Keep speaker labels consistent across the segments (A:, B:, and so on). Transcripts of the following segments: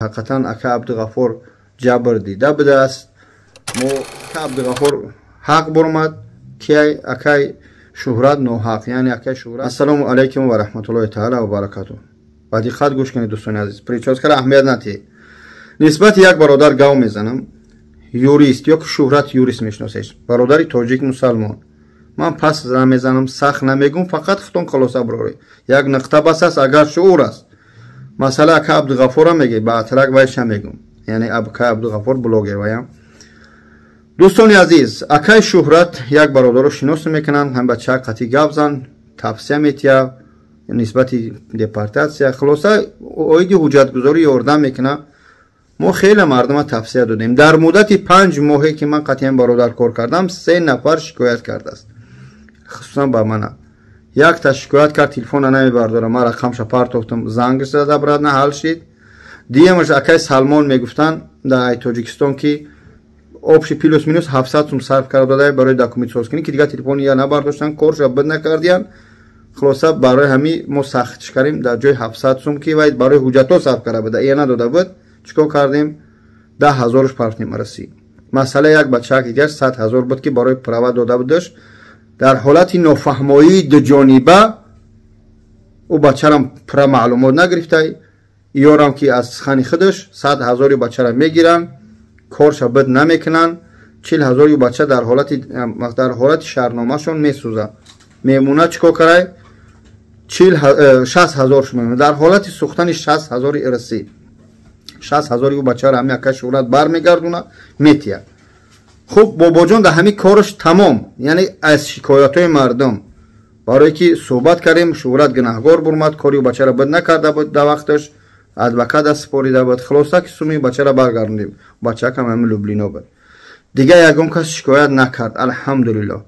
A: حقیقتا اکا عبدالغفور جبر دیده بده است. مو اکا عبدالغفور حق برمد که اکای شهرت نو حق، یعنی اکای شهرت. السلام علیکم و رحمت الله تعالی و برکاته. با دقت گوش کنید دوستان عزیز، پریچاز کار اهمیت نتی. نسبت یک برادر گاو میزنم، یوریست یا که شهرت یوریست میشناسیش، برادری تاجیک مسلمان. من پس میزنم، سخت نمیگم، فقط خودتون خلاصه بروی. یک نقطه بس است اگر شعور است. مثلا اکا عبدالغفور میگه، با اترک وایش میگم، یعنی اکا عبدالغفور بلاگر ویم. دوستان عزیز، اکای شهرت یک برادر رو شناس میکنن، هم بچه قطعی گفزن، تفسیه میتیا، نسبتی دپارتاسیا، خلاصه اویدی حجت گذاری یاردم میکنه. ما خیلی مردم تفسیه دادیم. در مدت 5 ماهی که من قطعا برادر کار کردم 3 نفر شکایت کرده است، خصوصا با من. یک تا شکایت کرد تلفن نمی بردارم، ما رقمش پارت افتم، زنگ زده برات نه حل شد. دیگه‌مش اکای سلمان میگفتن در تاجیکستان که آبش پلوس مینوس 700 سوم صرف کرده داده برای داکومنت ساز کنی که دیگه تلفن یا نبرداشتن، کارش بد نکردین. خلاصه برای همین ما سختش کردیم، در جای 700 سوم که باید برای حجت صرف کرده بده ای نداده بود، چیکار کردیم 10,000ش پارت نمیرسی. مثلا یک بچه که دیگه 100,000 بود که برای پروا داده بودش، در حالت نافهمایی دو جانبه او بچه را پر معلومات نگرفته، یارم که از خانی خودش 100,000 بچه را میگیرن، کارش بد نمیکنن، 40,000 بچه در حالت شهرنامه شون میسوزه، میمونه چیکار کرده 60,000 شما در حالت سوختن 60,000 ارسی، 60,000 بچه را همین اکا شهرت برمیگردونه میتیه. خب بابا جان در همین کارش تمام، یعنی از شکایت های مردم برای که صحبت کردیم، شهرت گناهگار برمد، کاری بچه را بد نکرده بود، در وقتش ادوکات دست سپاریده بود. خلاصه که سومی بچه را برگردوندیم، بچه کم همین لوبلینا بود دیگه، یکم کس شکایت نکرد. الحمدلله.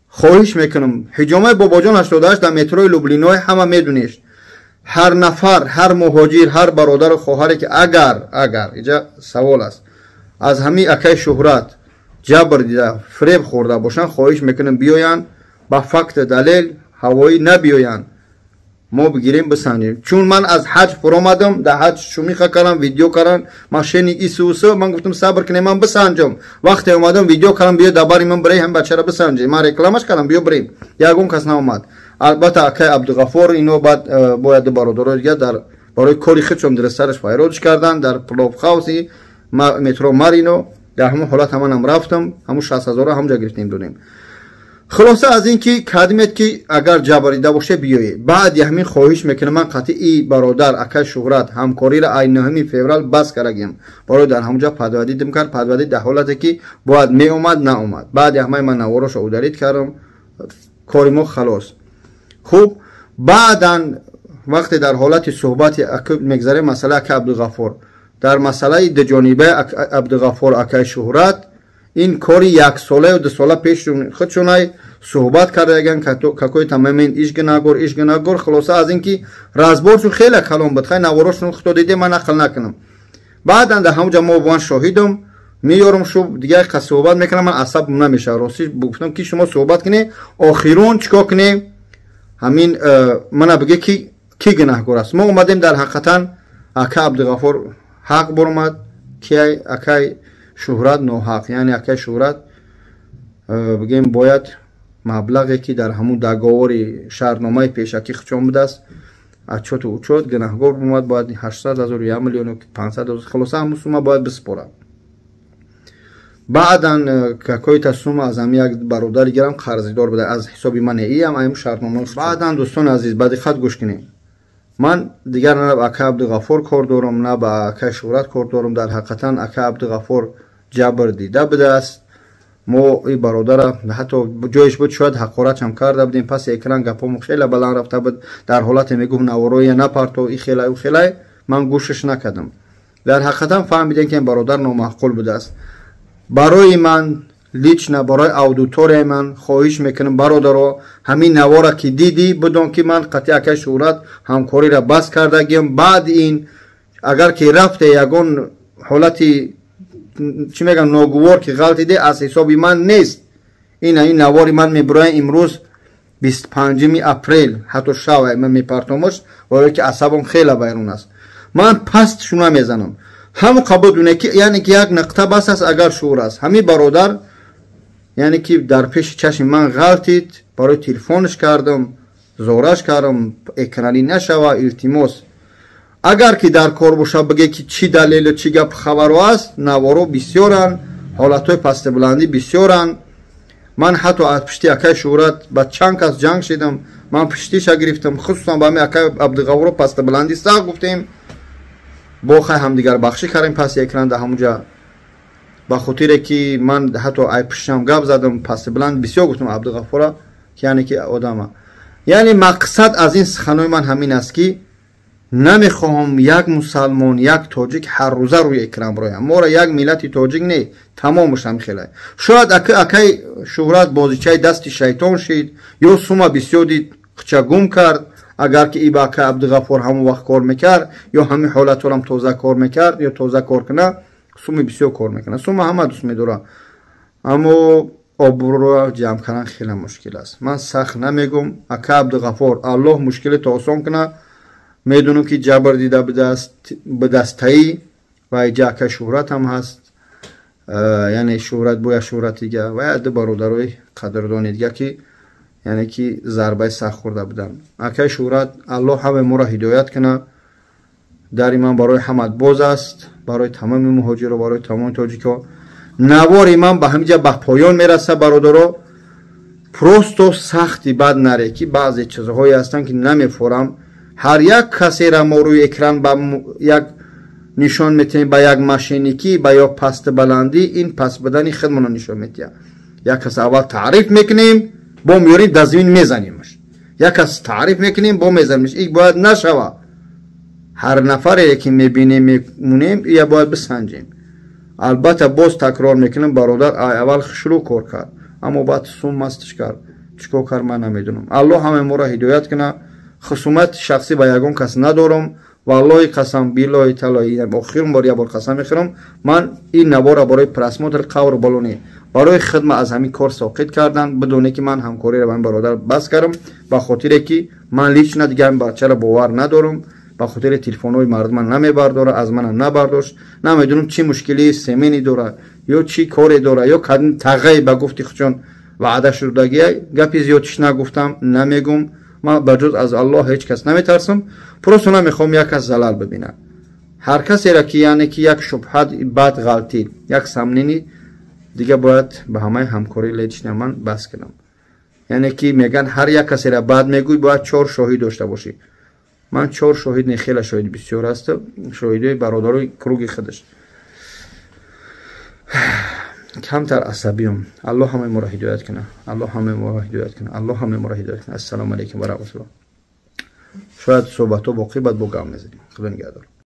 A: خواهش میکنم حجامه بابا جان 88 در متروی لوبلینا همه میدونیش، هر نفر، هر مهاجر، هر برادر و خواهری که اگر اینجا سوال است از همین اکای شهرت جبر دیده فریب خورده باشن، خواهش میکنم بیاین با فکت دلیل، هوایی نبیاین، ما بگیریم بسنجیم. چون من از حج پر آمدم، در حج شمیخه کردم، ویدیو کردم، ماشین ایسوسو، من گفتم صبر کنیم من بسنجم. وقتی اومدم ویدیو کردم بیا دباری من برای هم بچه را بسنجیم، من رکلامش کردم بیا بریم، یگون کس نامد. البته اکای عبدالغفور اینو بعد باید برادر دیگه در برای کاری خودشون در سرش فایرودش کردن در پلوف خاوسی مترو مارینو، در همون حالت هم رفتم، همون 60,000 همونجا گرفتیم دونیم. خلاصه از اینکه کدمت که اگر جبریده باشه بیایی. بعد همین خواهش میکنم من قطعی برادر اکای شهرت همکاری را این 9 فوریه بس کردیم، برای در همونجا پدوادی دم کرد، پدوادی در حالتی که باید می اومد نه اومد. بعد همه من نوارش اودارید کردم، کاری ما خلاص. خوب بعدا وقتی در حالت صحبت میگذره مسئله اکا عبدالغفور، در مسئله دو جانبه عبدالغفور اکای شهرت، این کاری 1 ساله و 2 ساله پیش خودشون صحبت کرده اگن که کوی تمام این ایش گناهگار. خلاصه از اینکه رازبارشون خیلی کلام بود، خیلی نوارشون خود دیده من نقل نکنم. بعدا در همونجا ما وان شاهدم میارم شو دیگه که صحبت میکنم، من عصب نمیشه راستی گفتم که شما صحبت کنی آخرون چیکار کنی همین من بگه کی گناهگار است. ما اومدیم در حقیقتا اکا عبدالغفور حق برمد که اکای شهرت نو حق، یعنی اکای شهرت بگیم باید مبلغی که در همون دگاوری شهرنامه پیشکی خچون بوده است اچوت و اوچوت گناهگار برمد، باید 800,000 1 میلیون 500,000 خلاصه همون سومه باید بسپارم. بعدا که کوی تصوم از هم یک برادر گرم قرضدار بوده از حسابی من ایم شهرنامه. بعدا دوستان عزیز بعد خط گوش کنید، من دیگر نه با اکا عبدالغفور کار دارم نه با اکای شهرت کار دارم. در حقیقتا اکا عبدالغفور جبر دیده بده است. ما این برادر حتی جایش بود شاید حقارت هم کرده بودیم، پس اکران گپام خیلی بلند رفته بود، در حالت میگفت نواروی نپرتو این خیلی من گوشش نکردم. در حقیقتا فهمیدین که این برادر نامعقول بوده است. برای من لیچنه برای اودیتور من خواهش میکنم برادر همین نوارا که دیدی بدون که من قطعی اکای شهرت همکاری را بس کرده گیم. بعد این اگر که رفته یگون حالتی چی میگم ناگوار که غلطی ده از حسابی من نیست. این نواری من میبرای امروز 25 اپریل حتی شو من میپرتمش و که عصبم خیلی بیرون است. من پستشون نمیزنم. هم قبول دونه که یعنی که یک نقطه بس است اگر شعور است. همین برادر یعنی که در پیش چشم من غلطید، برای تلفنش کردم، زورش کردم اکرانی نشوه، التماس اگر که در کار باشه بگه که چی دلیل و چی گپ خبر است. نوارو بسیارن، حالتهای پست بلندی بسیارن. من حتی از پشتی اکای شهرت با چند کس جنگ شدم، من پشتیش گرفتم، خصوصا با می اکای عبدالغفور پست بلندی سخت گفتیم بخواه هم دیگر بخشی کردیم پس اکران ده همونجا. با خاطر که من حتی ای پشتم گپ زدم پست بلند بسیار گفتم عبدالغفور که یعنی که آدمه. یعنی مقصد از این سخنای من همین است که نمیخواهم یک مسلمان یک تاجیک هر روزه روی اکرام رایم. ما را یک ملت تاجیک نه تمامش هم خیلی شاید اکای شهرت بازیچه دست شیطان شد یا سوما بسیار دید خچه گم کرد. اگر که ای با اکای عبدالغفور همون وقت کار میکرد یا همین حالت هم توزه کار میکرد یا توزه کار کنه سومی بسیار کار میکنه. سوما همه دوست میداره اما آبرو رو جمع کردن خیلی مشکل است. من سخت نمیگم اکای عبدالغفور الله مشکل تو آسان کنه. میدونم که جبر دیده به دستایی و اینجا که شهرت هم هست، یعنی شهرت بویا شهرت دیگه و عده برادرای قدردانی دیگه که یعنی که ضربه سخت خورده بودن. اکای شهرت الله همه ما را هدایت کنه. در من برای حمد باز است، برای تمام مهاجر و برای تمام تاجیکا. نوار من به همینجا به پایان میرسه برادرها. پروست و سختی بد نره که بعضی چیزهایی هستن که نمیفورم. هر یک کسی را ما روی اکران با یک نشان میتیم، با یک ماشینیکی با یک پست بلندی این پس بدنی خودمون نشان میتیم. یک کس اول تعریف میکنیم با میاریم در زمین میزنیمش، یک کس تعریف میکنیم با میزنیمش. این باید نشوه. هر نفر که میبینیم میمونیم یا باید بسنجیم. البته باز تکرار میکنم برادر اول شروع کار کرد اما بعد سوم مستش کرد. چیکار کرد من نمیدونم. الله همه ما را هدایت کنه. خصومت شخصی با یگان کس ندارم. والله قسم بالله تعالی آخرین بار یک بار قسم میخورم من این نوار برای پرسمات القور بالونی برای خدمت از همین کار ساقط کردن بدون که من همکاری را با این برادر بس کردم. با خاطر که من لیچ دیگه این بچه را باور ندارم. با خاطر تلفن‌های مردم نمیبرداره، از من نبرداشت. نمیدونم چی مشکلی سیمینی داره یا چی کاری داره یا کدن تغیی به گفتی خودشون وعده شدگی گپی زیادش نگفتم نمیگم. ما بجز از الله هیچ کس نمیترسم. پروسو نمیخوام یک کس زلال ببینه. هر کسی را که یعنی که یک شبهت بد غلطی یک سمنینی دیگه باید به همه همکاری لیچ من بس کنم. یعنی که میگن هر یک کسی را بد میگوی باید 4 شاهد داشته باشی. من 4 شاهد نه خیلی شاهد بسیار است. شاهدای برادرای کروگی خودش کمتر عصبیم. الله همه ما را هدایت کنه. الله همه ما را هدایت کنه. الله همه ما را هدایت کنه. السلام علیکم و رحمت الله. شاید صحبت ها باقی بعد با گام نزدیم. خدا نگهدار.